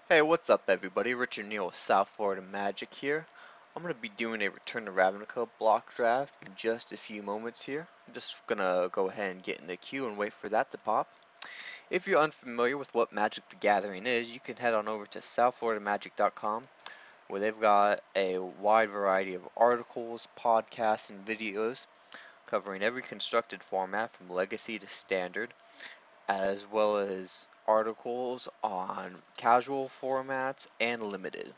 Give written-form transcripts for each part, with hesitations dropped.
Hey, what's up everybody? Richard Neal with South Florida Magic here. I'm going to be doing a Return to Ravnica block draft in just a few moments here. I'm just going to go ahead and get in the queue and wait for that to pop. If you're unfamiliar with what Magic the Gathering is, you can head on over to southfloridarmagic.com where they've got a wide variety of articles, podcasts, and videos covering every constructed format from Legacy to Standard, as well as articles on casual formats and limited.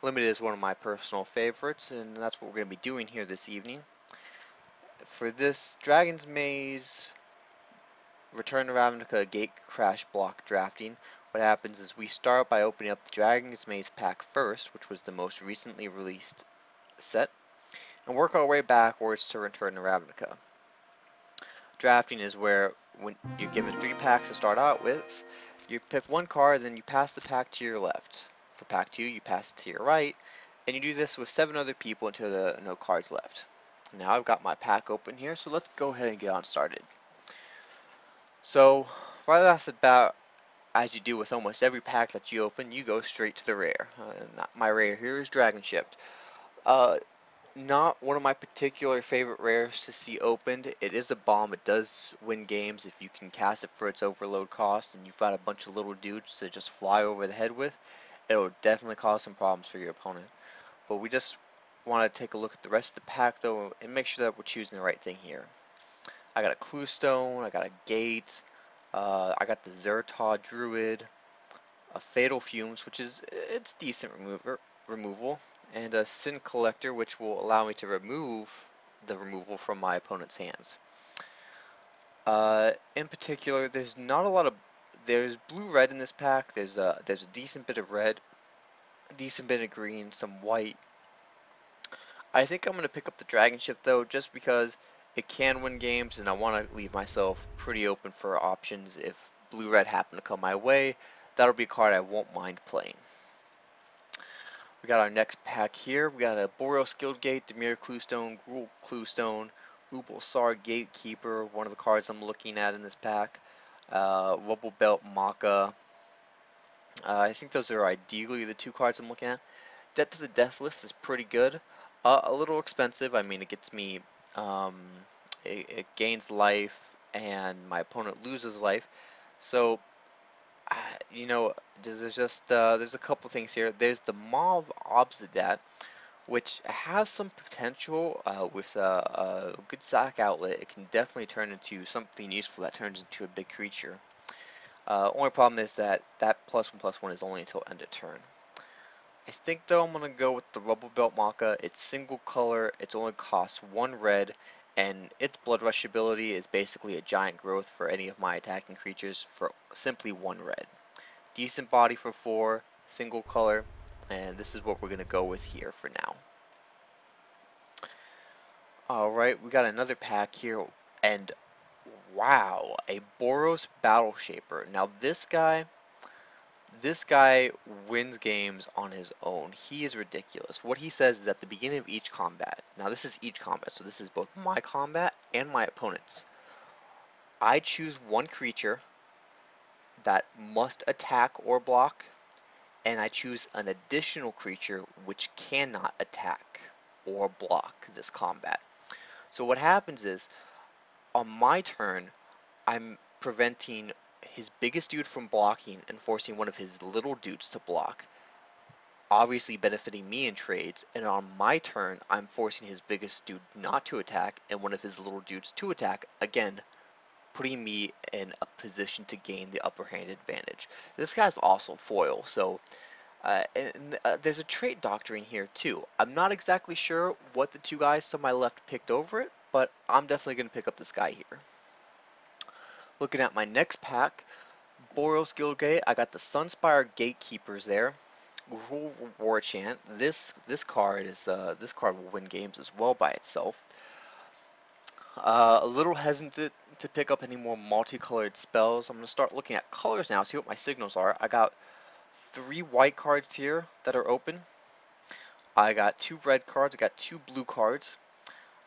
Limited is one of my personal favorites, and that's what we're going to be doing here this evening. For this Dragon's Maze Return to Ravnica Gatecrash block drafting, what happens is we start by opening up the Dragon's Maze pack first, which was the most recently released set, and work our way backwards to Return to Ravnica. Drafting is where when you're given 3 packs to start out with, you pick one card, then you pass the pack to your left. For pack 2, you pass it to your right, and you do this with 7 other people until there are no cards left. Now I've got my pack open here, so let's go ahead and get on started. So, right off the bat, as you do with almost every pack that you open, you go straight to the rare. My rare here is Dragon Shift. Uh, Not one of my particular favorite rares to see opened. It is a bomb. It does win games if you can cast it for its overload cost and you've got a bunch of little dudes to just fly over the head with. It'll definitely cause some problems for your opponent. But we just want to take a look at the rest of the pack though and make sure that we're choosing the right thing here. I got a Clue Stone, I got a Gate, I got the Zertod Druid, a Fatal Fumes, which is it's decent removal, and a Sin Collector, which will allow me to remove the removal from my opponent's hands. In particular, there's not a lot of there's blue-red in this pack. There's a decent bit of red, a decent bit of green, some white. I think I'm gonna pick up the Dragon Ship though, just because it can win games, and I want to leave myself pretty open for options if blue-red happen to come my way. That'll be a card I won't mind playing. We got our next pack here. We got a Boreal Guildgate, Dimir Cluestone, Gruul Cluestone, Ubulsar Gatekeeper, one of the cards I'm looking at in this pack. Rubble Belt Maka. I think those are ideally the 2 cards I'm looking at. Debt to the Deathless is pretty good. A little expensive. I mean, it gets me, um, it gains life, and my opponent loses life. So you know, there's a couple things here. There's the Mauve Obsidat, which has some potential with a good sack outlet. It can definitely turn into something useful that turns into a big creature. Only problem is that that +1/+1 is only until end of turn. I think though I'm gonna go with the Rubble Belt Maka. It's single color. It's only costs 1 red, and its Blood Rush ability is basically a giant growth for any of my attacking creatures for simply 1 red. Decent body for 4, single color, and this is what we're gonna go with here for now. Alright, we got another pack here, and wow, a Boros Battle Shaper. Now this guy wins games on his own. He is ridiculous. What he says is at the beginning of each combat, now this is each combat, so this is both my combat and my opponent's. I choose one creature that must attack or block, and I choose an additional creature which cannot attack or block this combat. So what happens is, on my turn, I'm preventing his biggest dude from blocking and forcing one of his little dudes to block, obviously benefiting me in trades, and on my turn, I'm forcing his biggest dude not to attack and one of his little dudes to attack, again, putting me in a position to gain the upper hand advantage. This guy's also foil, so there's a trait doctrine here too. I'm not exactly sure what the 2 guys to my left picked over it, but I'm definitely going to pick up this guy here. Looking at my next pack, Boros Guildgate, I got the Sunspire Gatekeepers there. Gruul War Chant. This card will win games as well by itself. A little hesitant to pick up any more multicolored spells. I'm going to start looking at colors now, see what my signals are. I got 3 white cards here that are open. I got 2 red cards. I got 2 blue cards.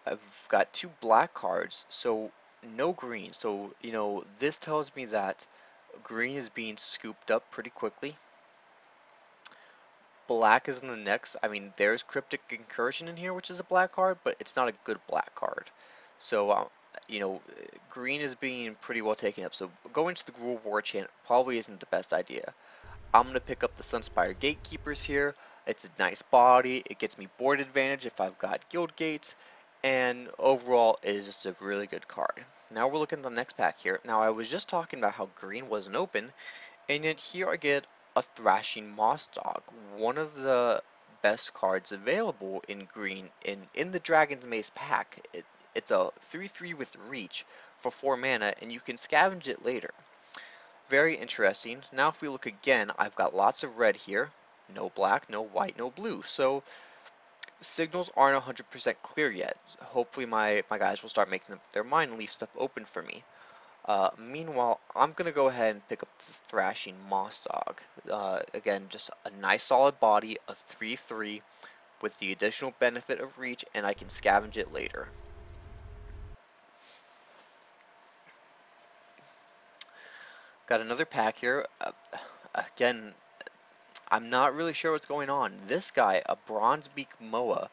I've got 2 black cards, so no green. So, you know, this tells me that green is being scooped up pretty quickly. black is in the next. I mean, there's Cryptic Incursion in here, which is a black card, but it's not a good black card. So, you know, green is being pretty well taken up. So going to the Gruul War Chant probably isn't the best idea. I'm going to pick up the Sunspire Gatekeepers here. It's a nice body. It gets me board advantage if I've got guild gates. And overall, it is just a really good card. Now we're looking at the next pack here. Now I was just talking about how green wasn't open, and yet here I get a Thrashing Moss Dog, one of the best cards available in green in the Dragon's Maze pack. It's a 3/3 with reach for 4 mana, and you can scavenge it later. Very interesting. Now if we look again, I've got lots of red here. No black, no white, no blue. So signals aren't 100% clear yet. Hopefully my guys will start making their mind and leave stuff open for me. Meanwhile, I'm going to go ahead and pick up the Thrashing Moss Dog. Again, just a nice solid body of 3/3 with the additional benefit of reach, and I can scavenge it later. Got another pack here. Again, I'm not really sure what's going on. This guy, a Bronzebeak Moa,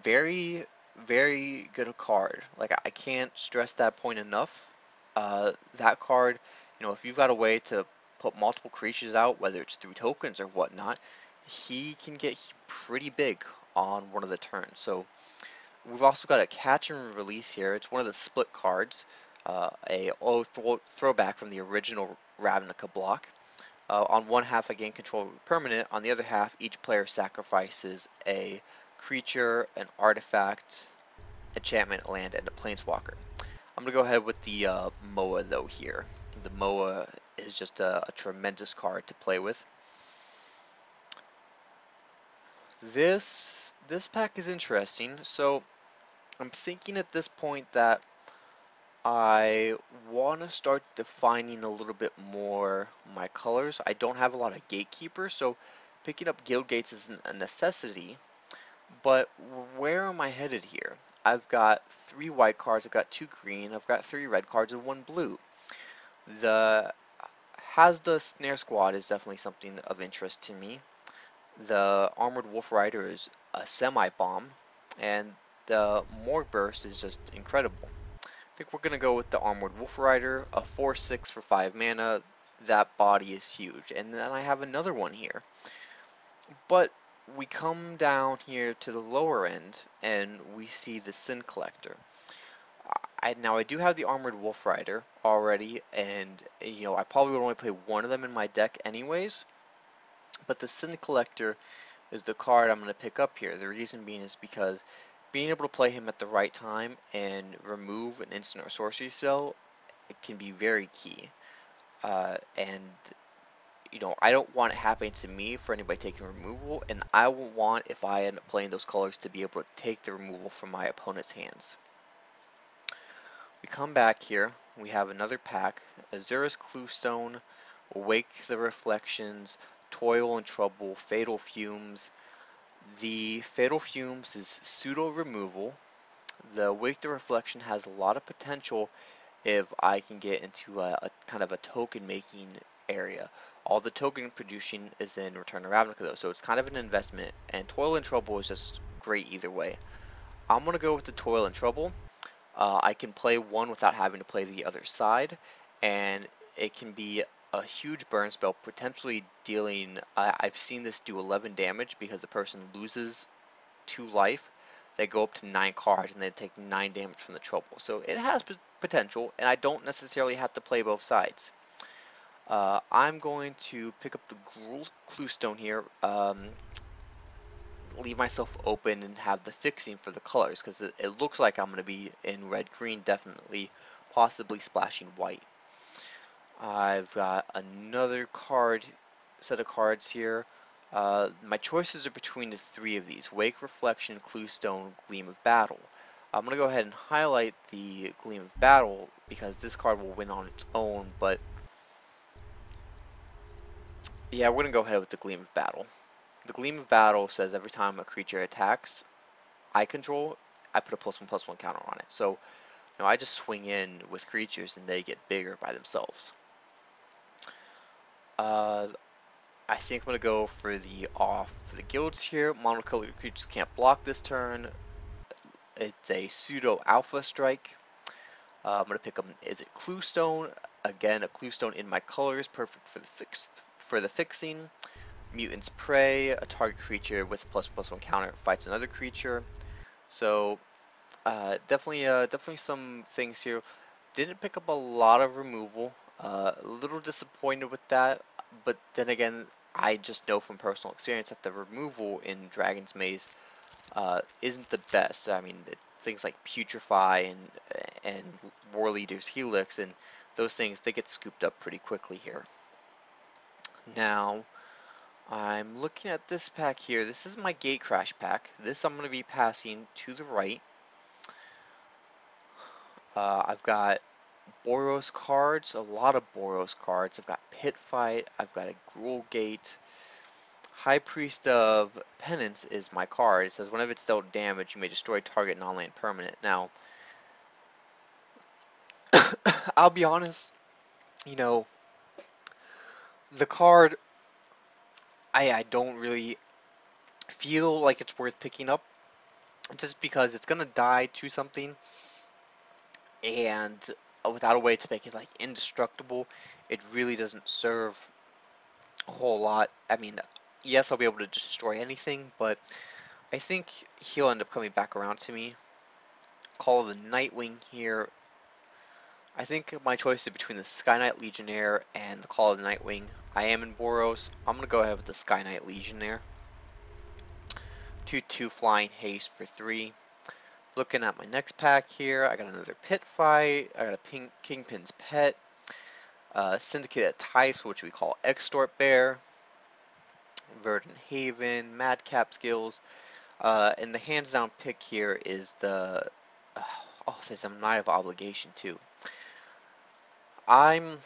very, very good card. Like, I can't stress that point enough. That card, you know, if you've got a way to put multiple creatures out, whether it's through tokens or whatnot, he can get pretty big on one of the turns. So we've also got a catch and release here. It's one of the split cards, a throwback from the original Ravnica block. On one half, I gain control of a permanent. On the other half, each player sacrifices a creature, an artifact, enchantment, land, and a planeswalker. I'm going to go ahead with the Moa, though, here. The Moa is just a tremendous card to play with. This pack is interesting. So I'm thinking at this point that I want to start defining a little bit more my colors. I don't have a lot of gatekeepers, so picking up guild gates isn't a necessity. But where am I headed here? I've got 3 white cards, I've got 2 green, I've got 3 red cards, and 1 blue. The Hazda Snare Squad is definitely something of interest to me. The Armored Wolf Rider is a semi-bomb, and the Morgue Burst is just incredible. I think we're going to go with the Armored Wolf Rider, a 4/6 for 5 mana. That body is huge. And then I have another one here. But we come down here to the lower end, and we see the Sin Collector. Now I do have the Armored Wolf Rider already, and you know I probably would only play one of them in my deck anyways. But the Sin Collector is the card I'm going to pick up here. The reason being is because being able to play him at the right time and remove an instant or sorcery spell, it can be very key. And you know, I don't want it happening to me for anybody taking removal, and I will want, if I end up playing those colors, to be able to take the removal from my opponent's hands. We come back here, we have another pack, Azura's Cluestone, Wake the Reflections, Toil and Trouble, Fatal Fumes. The Fatal Fumes is pseudo removal. The Wake the Reflection has a lot of potential if I can get into a kind of a token making area. All the token producing is in Return to Ravnica though, so it's kind of an investment, and Toil and Trouble is just great either way. I'm going to go with the Toil and Trouble. I can play one without having to play the other side, and it can be a huge burn spell, potentially dealing, I've seen this do 11 damage because the person loses 2 life. They go up to 9 cards and they take 9 damage from the Trouble. So it has potential, and I don't necessarily have to play both sides. I'm going to pick up the Gruul Cluestone here, leave myself open and have the fixing for the colors, because it looks like I'm going to be in red-green, definitely, possibly splashing white. I've got another set of cards here. My choices are between the 3 of these: Wake, Reflection, Cluestone, Gleam of Battle. I'm going to go ahead and highlight the Gleam of Battle because this card will win on its own, but yeah, we're going to go ahead with the Gleam of Battle. The Gleam of Battle says every time a creature attacks I control, I put a +1/+1 counter on it. So, you know, I just swing in with creatures and they get bigger by themselves. I think I'm going to go for the guilds here. Monocolored creatures can't block this turn. It's a pseudo alpha strike. I'm going to pick up, is it Cluestone? Again, a Cluestone in my colors, perfect for the fixing. Mutant's Prey, a target creature with ++1 counter fights another creature. So definitely some things here. Didn't pick up a lot of removal. A little disappointed with that, but then again, I just know from personal experience that the removal in Dragon's Maze isn't the best. I mean, things like Putrefy and War Leader's Helix and those things, they get scooped up pretty quickly here. Now, I'm looking at this pack here. This is my Gatecrash pack. This I'm going to be passing to the right. I've got Boros cards, a lot of Boros cards. I've got Pit Fight, I've got a Gruul Gate. High Priest of Penance is my card. It says whenever it's dealt damage, you may destroy target non-land permanent. Now, I'll be honest, you know, the card, I don't really feel like it's worth picking up just because it's gonna die to something, and without a way to make it like indestructible, it really doesn't serve a whole lot. I mean, yes, I'll be able to destroy anything, but I think he'll end up coming back around to me. Call of the Nightwing here. I think my choice is between the Sky Knight Legionnaire and the Call of the Nightwing. I am in Boros. I'm going to go ahead with the Sky Knight Legionnaire. 2/2 flying haste for 3. Looking at my next pack here, I got another Pit Fight. I got a Kingpin's Pet. Syndicate of Types, which we call Extort Bear. Verdant Haven, Madcap Skills. And the hands down pick here is the oh, there's a Night of Obligation too. I'm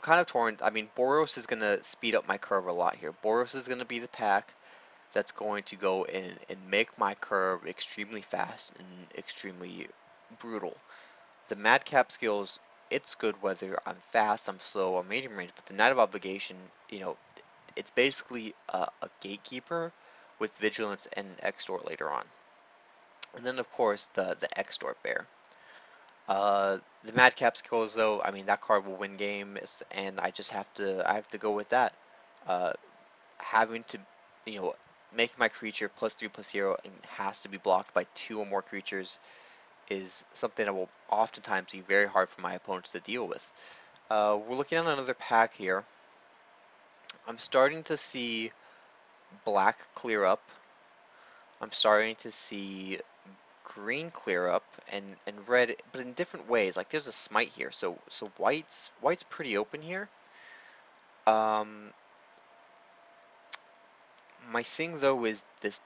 kind of torn. I mean, Boros is gonna speed up my curve a lot here. Boros is gonna be the pack that's going to go in and make my curve extremely fast and extremely brutal. The Madcap skills, it's good whether I'm fast, I'm slow, I'm medium range, but the Night of Obligation, you know, it's basically a gatekeeper with vigilance and extort later on. And then of course the extort bear. The Madcap skills though, I mean that card will win games, and I have to go with that. Uh, Having to, you know, make my creature +3/+0 and has to be blocked by 2 or more creatures is something that will oftentimes be very hard for my opponents to deal with. We're looking at another pack here. I'm starting to see black clear up. I'm starting to see green clear up and red, but in different ways. Like there's a smite here, so white's pretty open here. Um, my thing though is this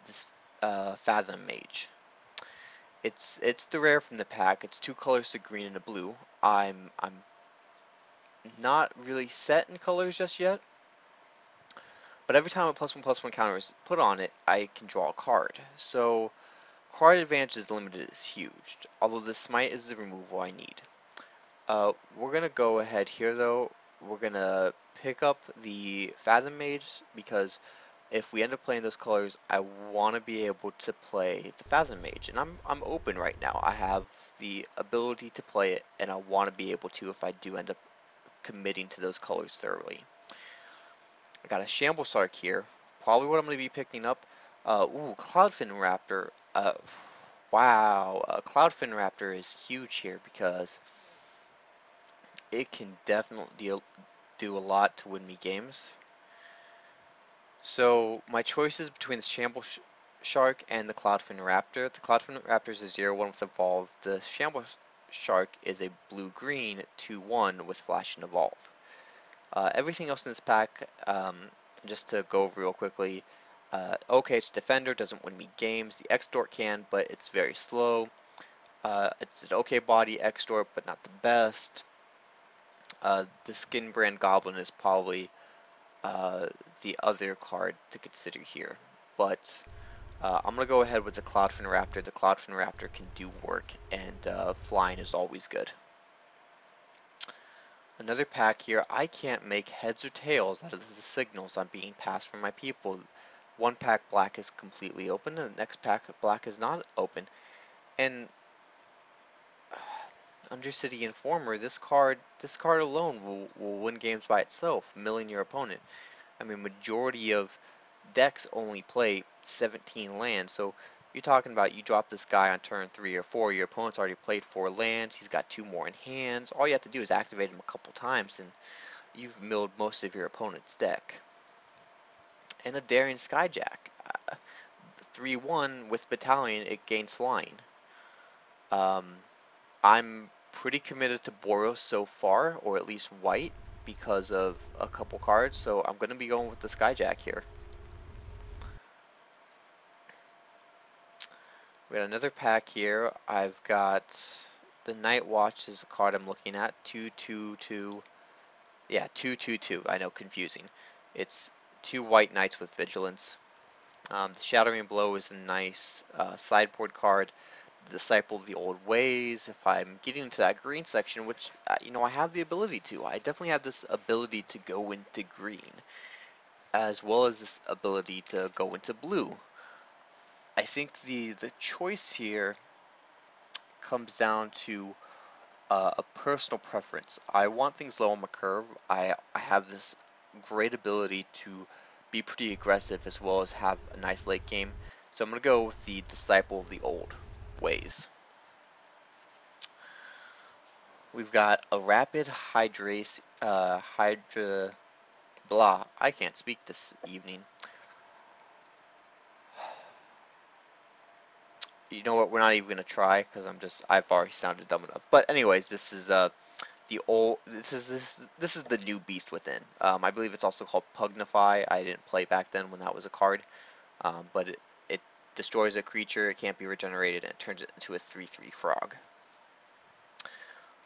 Fathom Mage. It's the rare from the pack. It's 2 colors, a green and a blue. I'm not really set in colors just yet, but every time a +1/+1 counter is put on it, I can draw a card. So card advantage is limited is huge. Although the smite is the removal I need. We're gonna go ahead here though. We're gonna pick up the Fathom Mage because if we end up playing those colors, I want to be able to play the Fathom Mage, and I'm open right now. I have the ability to play it, and I want to be able to if I do end up committing to those colors thoroughly. I got a Shamble Sark here. Probably what I'm going to be picking up. Cloudfin Raptor. Wow, Cloudfin Raptor is huge here because it can definitely do a lot to win me games. So my choice is between the Shamble Shark and the Cloudfin Raptor. The Cloudfin Raptor is a 0/1 with Evolve. The Shamble Shark is a blue-green 2/1 with Flash and Evolve. Everything else in this pack, just to go over real quickly, okay, it's Defender, doesn't win me games. The Extort can, but it's very slow. It's an okay body Extort, but not the best. The Skin Brand Goblin is probably the other card to consider here. But I'm going to go ahead with the Cloudfin Raptor. The Cloudfin Raptor can do work, and flying is always good. Another pack here. I can't make heads or tails out of the signals I'm being passed from my people. One pack black is completely open, and the next pack black is not open. And Undercity Informer, this card alone will win games by itself, milling your opponent. I mean, majority of decks only play 17 lands, so you're talking about you drop this guy on turn 3 or 4, your opponent's already played 4 lands, he's got 2 more in hands, all you have to do is activate him a couple times and you've milled most of your opponent's deck. And a Daring Skyjack. 3-1 with Battalion, it gains flying. I'm pretty committed to Boros so far, or at least white, because of a couple cards, so I'm going to be going with the Skyjack here. We got another pack here. I've got the Night Watch is a card I'm looking at. 2/2/2. Yeah, 2/2/2. I know, confusing. It's 2 white knights with vigilance. The Shattering Blow is a nice sideboard card. The Disciple of the Old Ways. If I'm getting into that green section, which I have the ability to. I definitely have this ability to go into green, as well as this ability to go into blue. I think the choice here comes down to a personal preference. I want things low on my curve. I have this great ability to be pretty aggressive as well as have a nice late game. So I'm going to go with the Disciple of the Old Ways. We've got a Rapid Hydra blah. I can't speak this evening. You know what? We're not even gonna try because I've already sounded dumb enough. But anyways, this is this is the new beast within. I believe it's also called Pugnify. I didn't play back then when that was a card. But it destroys a creature. It can't be regenerated, and it turns it into a 3/3 frog.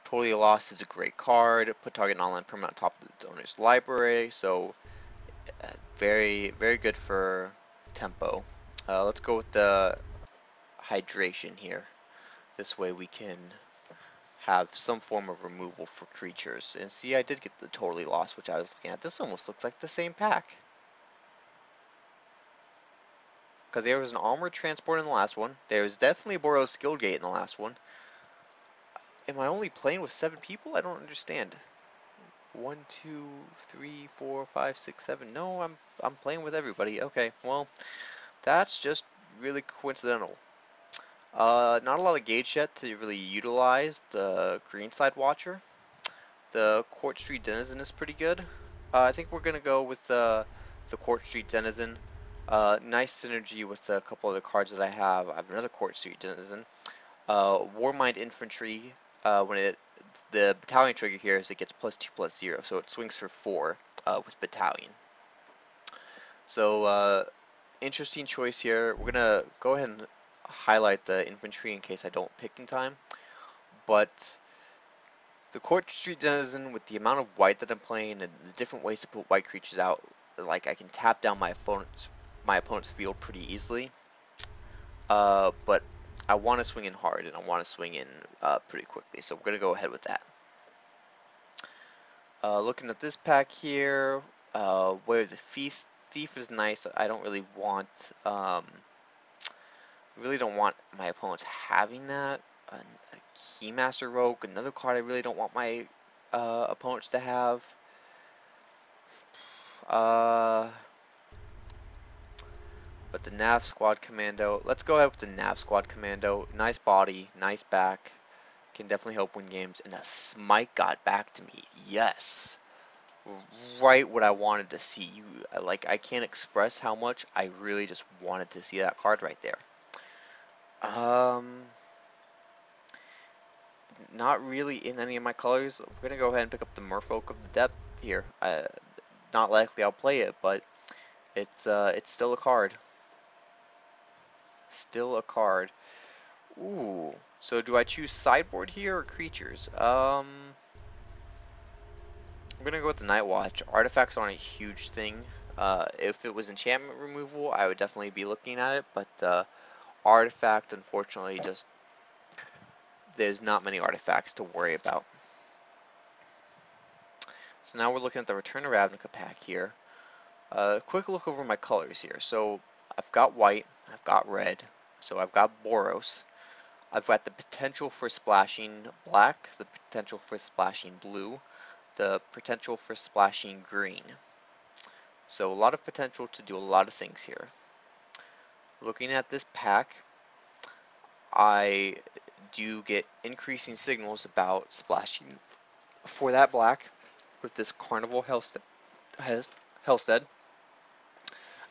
Totally Lost is a great card. Put target non-land permanent on top of its owner's library. So very very good for tempo. Let's go with the hydration here. This way we can have some form of removal for creatures. And see, I did get the Totally Lost, which I was looking at. This almost looks like the same pack. Because there was an Armored Transport in the last one. There was definitely a Boros Skill Gate in the last one. Am I only playing with 7 people? I don't understand. 1, 2, 3, 4, 5, 6, 7. No, I'm playing with everybody. Okay, well, that's just really coincidental. Not a lot of gauge yet to really utilize the Greenside Watcher. The Court Street Denizen is pretty good. I think we're going to go with the Court Street Denizen. Nice synergy with a couple other cards that I have. I have another Court Street Denizen. Warmind Infantry, the Battalion trigger here is it gets +2/+0, so it swings for 4 with Battalion. So, interesting choice here. We're going to go ahead and highlight the infantry in case I don't pick in time. But the Court Street Denizen, with the amount of white that I'm playing and the different ways to put white creatures out, like I can tap down my opponent's field pretty easily. But I want to swing in hard, and I want to swing in pretty quickly, so we're going to go ahead with that. Looking at this pack here, where the thief is nice. I don't really want, really don't want my opponents having that. A Keymaster Rogue, another card I really don't want my opponents to have. But the Nav Squad Commando, let's go ahead with the Nav Squad Commando. Nice body, nice back, can definitely help win games. And a Smite got back to me. Yes, right what I wanted to see. I can't express how much I really just wanted to see that card right there. Not really in any of my colors. We're gonna go ahead and pick up the Merfolk of the Depth here. Not likely I'll play it, but it's still a card. Still a card. Ooh. So do I choose sideboard here or creatures? I'm gonna go with the Night Watch. Artifacts aren't a huge thing. If it was enchantment removal, I would definitely be looking at it, but artifact, unfortunately, just there's not many artifacts to worry about. So now we're looking at the Return to Ravnica pack here. Quick look over my colors here. So I've got white, I've got red, so I've got Boros. I've got the potential for splashing black, the potential for splashing blue, the potential for splashing green. So a lot of potential to do a lot of things here. Looking at this pack, I do get increasing signals about splashing for that black with this Carnival Hellstead.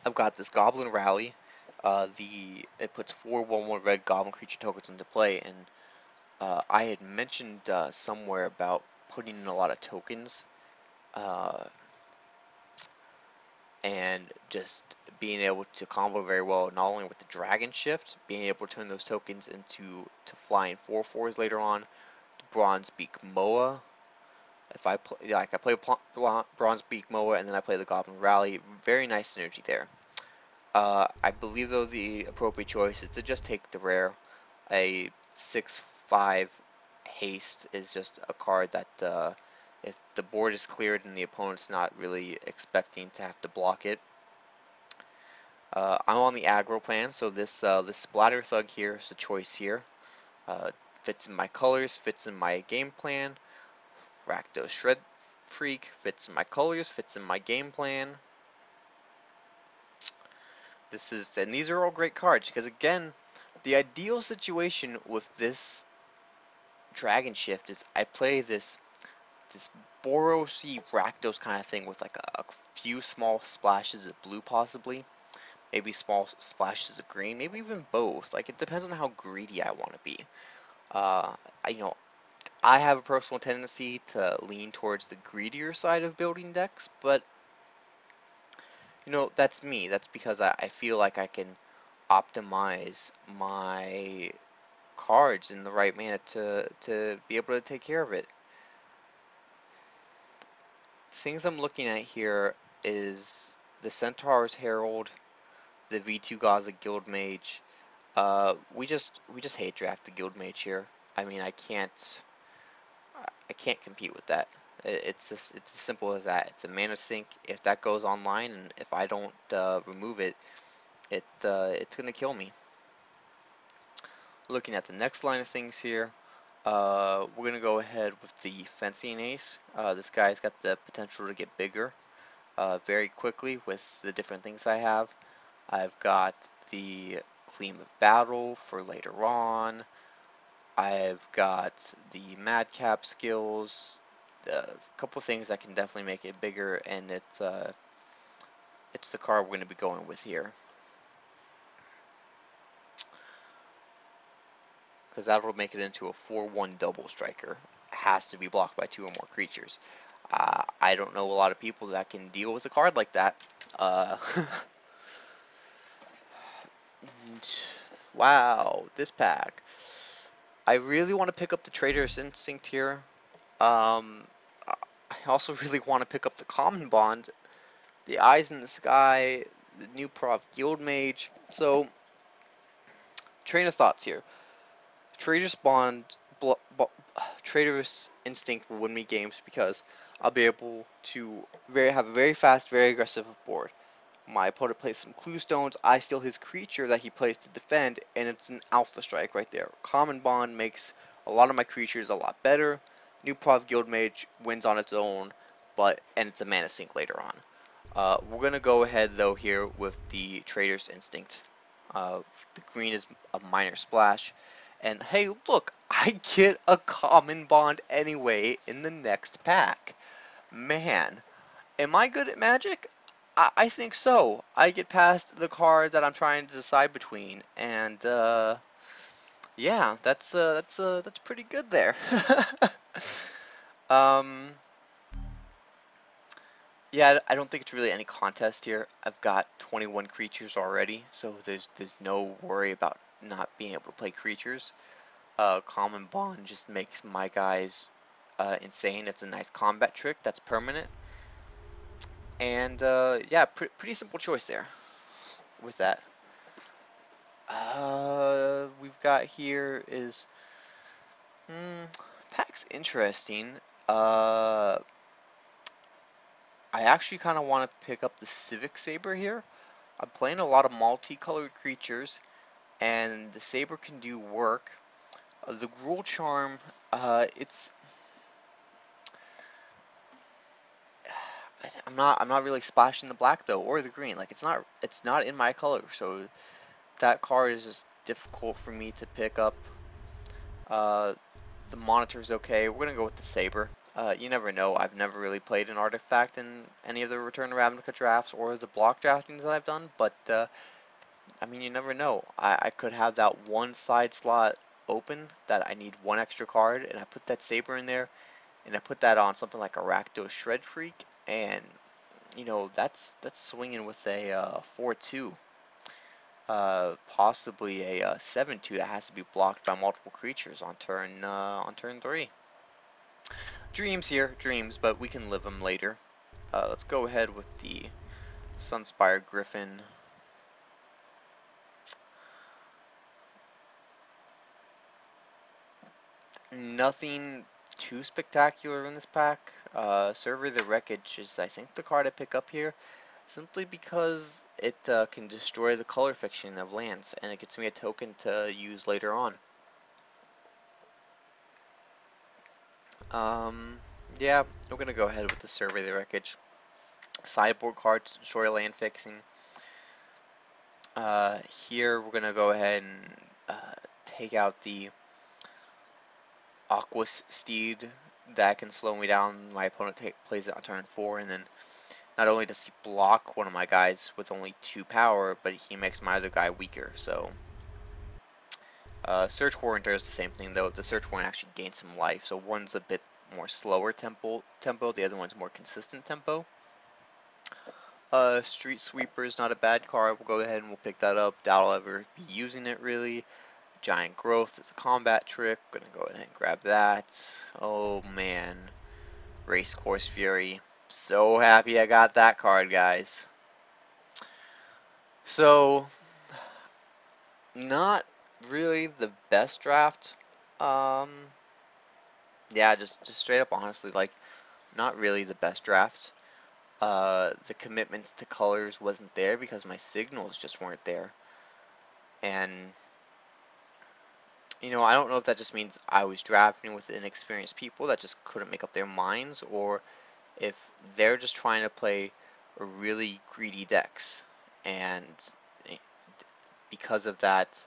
I've got this Goblin Rally. It puts 4/1/1 red Goblin creature tokens into play, and I had mentioned somewhere about putting in a lot of tokens uh, and just being able to combo very well, not only with the Dragon Shift, being able to turn those tokens into flying 4/4s later on. The Bronzebeak Moa. If I play, like I play Bronzebeak Moa and then I play the Goblin Rally, very nice synergy there. I believe though the appropriate choice is to just take the rare. A 6/5 haste is just a card that if the board is cleared and the opponent's not really expecting to have to block it. I'm on the aggro plan, so this Splatter Thug here is the choice here. Fits in my colors, fits in my game plan. Rakdos Shred Freak fits in my colors, fits in my game plan. And these are all great cards because again, the ideal situation with this Dragon Shift is I play this Boros-y Rakdos kind of thing with like a few small splashes of blue possibly, maybe small splashes of green, maybe even both. Like it depends on how greedy I want to be. Uh, you know, I have a personal tendency to lean towards the greedier side of building decks, but that's me. That's because I feel like I can optimize my cards in the right manner to be able to take care of it. Things I'm looking at here is the Centaur's Herald, the V2 Gaza Guild Mage. We just hate draft the Guild Mage here. I mean, I can't compete with that. It's as simple as that. It's a mana sink. If that goes online and if I don't remove it, it's gonna kill me. Looking at the next line of things here, we're gonna go ahead with the Fencing Ace. This guy's got the potential to get bigger very quickly with the different things I have. I've got the Gleam of Battle for later on. I've got the Madcap skills, a couple things that can definitely make it bigger, and it's the card we're going to be going with here. Because that will make it into a 4/1 double striker. It has to be blocked by 2 or more creatures. I don't know a lot of people that can deal with a card like that. Wow, this pack. I really want to pick up the Trader's Instinct here. Um, I also really want to pick up the Common Bond, the Eyes in the Sky, the new Prov Guild Mage. So, train of thoughts here. Trader's Bond, Trader's Instinct will win me games because I'll be able to have a very fast, very aggressive board. My opponent plays some clue stones, I steal his creature that he plays to defend, and it's an alpha strike right there. Common Bond makes a lot of my creatures a lot better. New Prov Guild Mage wins on its own, and it's a mana sink later on. We're gonna go ahead though here with the Trader's Instinct. The green is a minor splash, and hey, look, I get a Common Bond anyway in the next pack. Man, am I good at Magic? I think so. I get past the card that I'm trying to decide between, and yeah, that's pretty good there. um, yeah, I don't think it's really any contest here. I've got 21 creatures already, so there's no worry about not being able to play creatures. Common Bond just makes my guys insane. It's a nice combat trick that's permanent, and yeah, pretty simple choice there with that. We've got here is pack's interesting. Uh, I actually kind of want to pick up the Civic Saber here. I'm playing a lot of multicolored creatures, and the Saber can do work. The Gruul Charm, it's I'm not really splashing the black though or the green. Like it's not in my color, so that card is just difficult for me to pick up. Uh, the monitor's okay. We're gonna go with the Saber. You never know. I've never really played an artifact in any of the Return to Ravnica drafts or the block draftings that I've done, but I mean, you never know. I could have that one side slot open that I need one extra card, and I put that Saber in there, and I put that on something like a Rakdos Shred Freak, and you know that's swinging with a 4/2, possibly a 7/2 that has to be blocked by multiple creatures on turn 3. Dreams here, dreams, but we can live them later. Let's go ahead with the Sunspire Griffin. Nothing too spectacular in this pack. Survey the Wreckage is, I think, the card I pick up here, simply because it can destroy the color fiction of lands, and it gets me a token to use later on. Yeah, I'm gonna go ahead with the Survey the Wreckage. Sideboard card to destroy land fixing. Here we're gonna go ahead and take out the Aquas Steed. That can slow me down. My opponent plays it on turn 4, and then not only does he block one of my guys with only 2 power, but he makes my other guy weaker. So Search Warrant does the same thing, though. The Search Warrant actually gains some life. So one's a bit more slower tempo, the other one's more consistent tempo. Street Sweeper is not a bad card. We'll go ahead and we'll pick that up. Doubt I'll ever be using it really. Giant Growth is a combat trick. Gonna go ahead and grab that. Oh man. Racecourse Fury. So happy I got that card, guys. So, not really the best draft. Um, yeah, just straight up honestly, like, not really the best draft. The commitment to colors wasn't there because my signals just weren't there. And, you know, I don't know if that just means I was drafting with inexperienced people that just couldn't make up their minds, or if they're just trying to play really greedy decks. And because of that,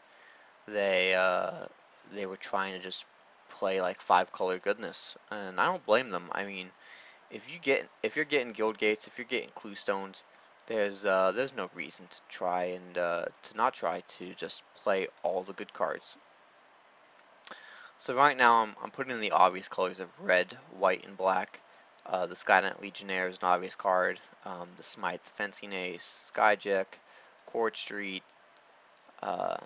they were trying to just play like 5-color goodness, and I don't blame them. I mean, if you're getting guild gates, if you're getting clue stones, there's no reason to try and to not try to just play all the good cards. So right now I'm putting in the obvious colors of red, white, and black. The Skynet Legionnaire is an obvious card. The Smite Fencing Ace, Skyjack, Court Street, uh,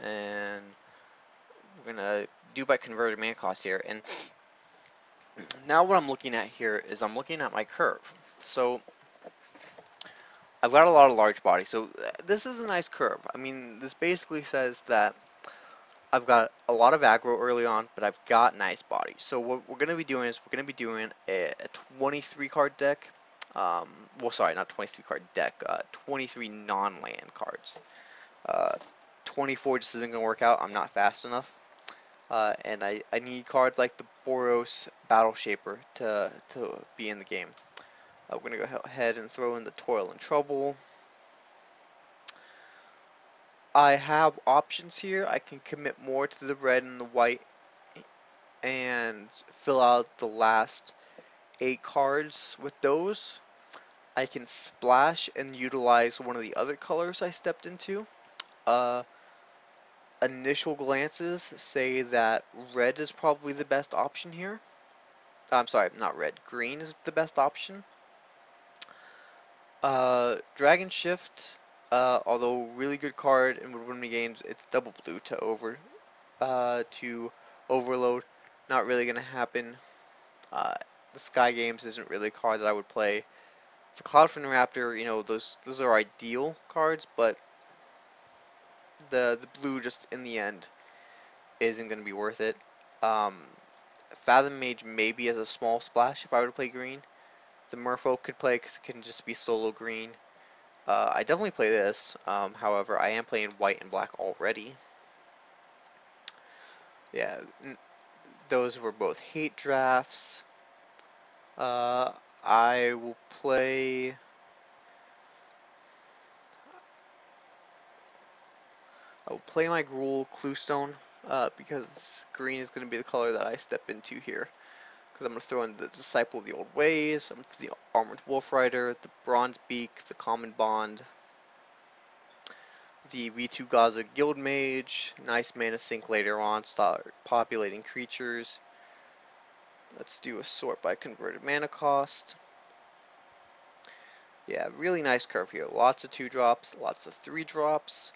and we're gonna do by converted mana cost here. And now what I'm looking at here is I'm looking at my curve. So I've got a lot of large bodies. So this is a nice curve. I mean, this basically says that I've got a lot of aggro early on, but I've got nice bodies. So what we're going to be doing is we're going to be doing a 23 card deck. Well, sorry, not 23 card deck. 23 non-land cards. 24 just isn't going to work out. I'm not fast enough. And I need cards like the Boros Battle Shaper to be in the game. We're going to go ahead and throw in the Toil and Trouble. I have options here. I can commit more to the red and the white and fill out the last 8 cards with those. I can splash and utilize one of the other colors I stepped into. Initial glances say that red is probably the best option here. I'm sorry, not red. Green is the best option. Dragon Shift, although really good card and would win me games, it's double blue to overload. Not really gonna happen. The Sky Games isn't really a card that I would play. The Cloud from the Raptor, you know, those are ideal cards, but the blue just in the end isn't gonna be worth it. Fathom Mage maybe as a small splash if I were to play green. The Merfolk could play because it can just be solo green. I definitely play this. However, I am playing white and black already. Yeah, those were both hate drafts. Uh, I will play. I will play my Gruul Cluestone because green is going to be the color that I step into here. Because I'm going to throw in the Disciple of the Old Ways, I'm going to put the Armored Wolf Rider, the Bronze Beak, the Common Bond, the V2 Gaza Guild Mage, nice mana sink later on, start populating creatures. Let's do a sort by converted mana cost. Yeah, really nice curve here. Lots of 2-drops, lots of 3-drops.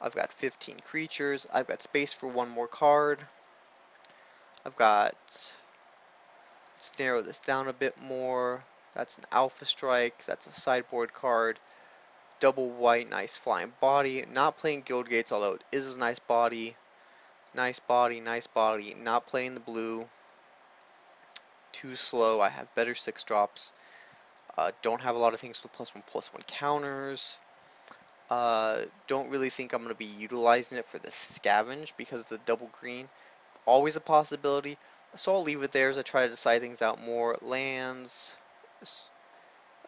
I've got 15 creatures. I've got space for one more card. I've got, let's narrow this down a bit more. That's an Alpha Strike. That's a sideboard card. Double white, nice flying body. Not playing Guild Gates, although it is a nice body. Nice body, nice body. Not playing the blue. Too slow. I have better 6-drops. Don't have a lot of things with +1/+1 counters. Don't really think I'm going to be utilizing it for the scavenge because of the double green. Always a possibility. So I'll leave it there as I try to decide things out more. Lands.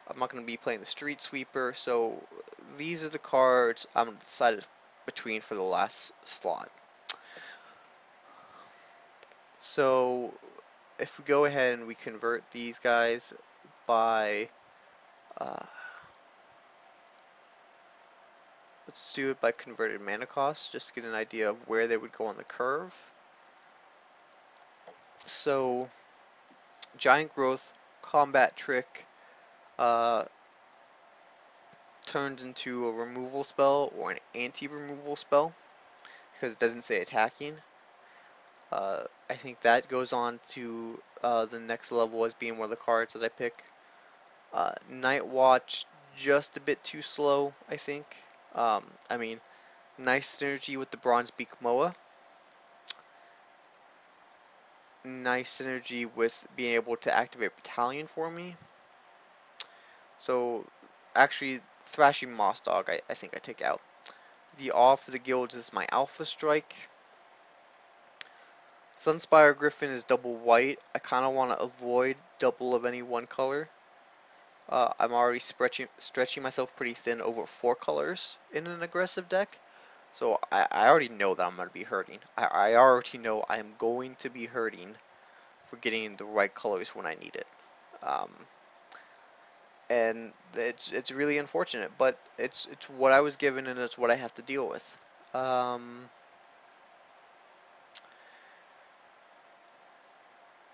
I'm not going to be playing the Street Sweeper. So these are the cards I'm decided between for the last slot. So if we go ahead and we convert these guys by let's do it by converted mana cost, just to get an idea of where they would go on the curve. So, Giant Growth, Combat Trick, turns into a removal spell or an anti-removal spell, because it doesn't say attacking. I think that goes on to the next level as being one of the cards that I pick. Night Watch, just a bit too slow, I think. I mean, nice synergy with the Bronze Beak Moa. Nice synergy with being able to activate Battalion for me. So, actually, Thrashing Moss Dog, I think I take out. The Awe for the Guilds is my Alpha Strike. Sunspire Griffin is double white. I kind of want to avoid double of any one color. I'm already stretching myself pretty thin over 4 colors in an aggressive deck. So I already know that I'm going to be hurting. I already know I am going to be hurting for getting the right colors when I need it. And it's really unfortunate, but it's what I was given and it's what I have to deal with.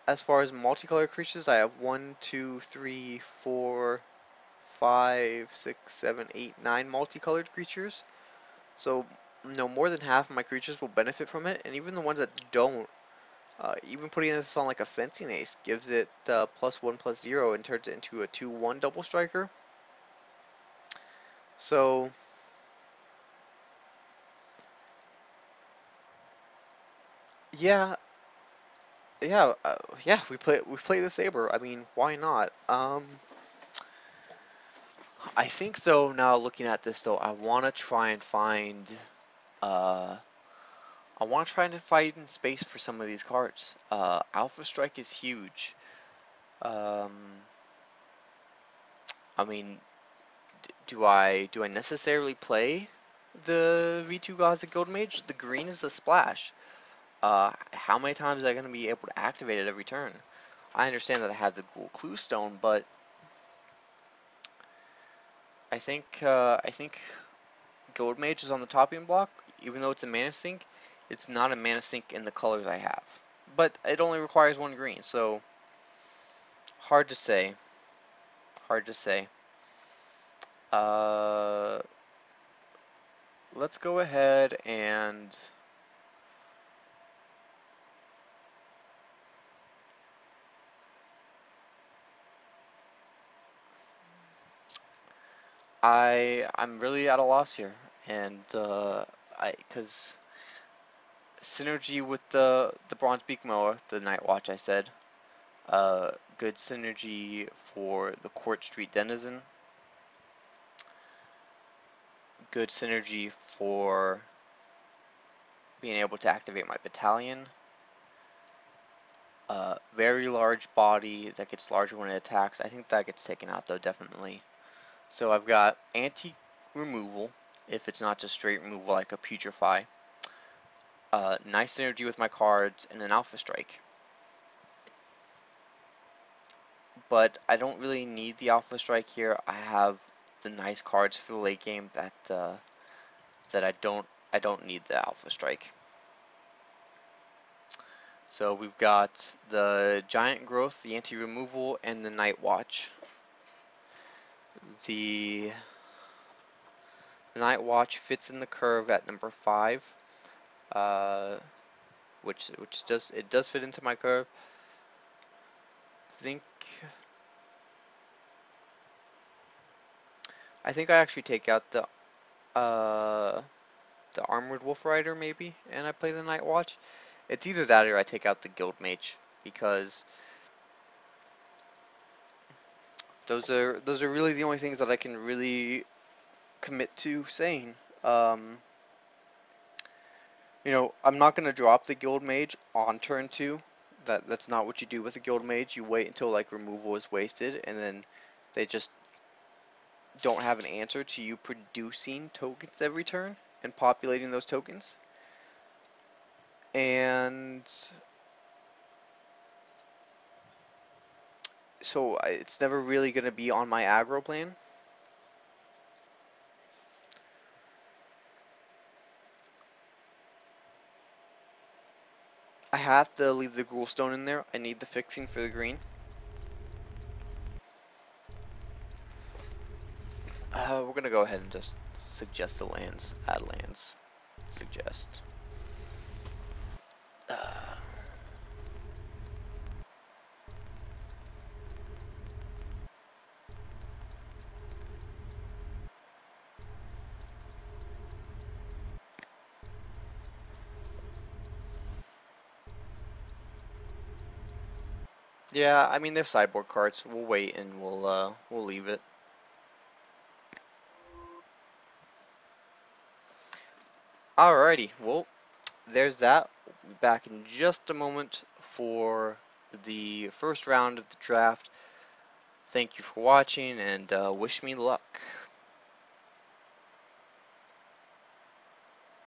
As far as multicolored creatures, I have 1, 2, 3, 4, 5, 6, 7, 8, 9 multicolored creatures. So, no, more than half of my creatures will benefit from it, and even the ones that don't, even putting this on like a fencing ace gives it +1/+0 and turns it into a 2/1 double striker. So, yeah, yeah, we play the saber. I mean, why not? I think though now looking at this though, I want to try and find uh I want to try and find space for some of these cards. Alpha Strike is huge. Um, I mean, do I necessarily play the V2 Gaza Guild Mage? The green is a splash. How many times am I going to be able to activate it every turn? I understand that I have the Gruul Cluestone, but I think Gold Mage is on the topping block. Even though it's a mana sink, it's not a mana sink in the colors I have. But it only requires 1 green, so hard to say. Hard to say. Uh, let's go ahead and I'm really at a loss here, and because synergy with the Bronze Beak Moa, the Night Watch I said, good synergy for the Court Street Denizen, good synergy for being able to activate my battalion, very large body that gets larger when it attacks. I think that gets taken out though, definitely. So I've got anti-removal, if it's not just straight removal like a Putrefy, nice synergy with my cards, and an Alpha Strike. But I don't really need the Alpha Strike here. I have the nice cards for the late game that I don't need the Alpha Strike. So we've got the Giant Growth, the anti-removal, and the Night Watch. The Night Watch fits in the curve at number 5, which does fit into my curve. I think I actually take out the Armored Wolf Rider maybe, and I play the Night Watch. It's either that or I take out the Guild Mage, because those are really the only things that I can really commit to saying. I'm not gonna drop the Guild Mage on turn 2. That's not what you do with a Guild Mage. You wait until like removal is wasted, and then they just don't have an answer to you producing tokens every turn and populating those tokens. And so it's never really going to be on my aggro plan. I have to leave the Ghoul Stone in there. I need the fixing for the green. We're going to go ahead and just suggest the lands. Add lands. Suggest. Yeah, I mean they're sideboard cards. We'll wait and we'll leave it. Alrighty, well, there's that. We'll be back in just a moment for the first round of the draft. Thank you for watching, and wish me luck.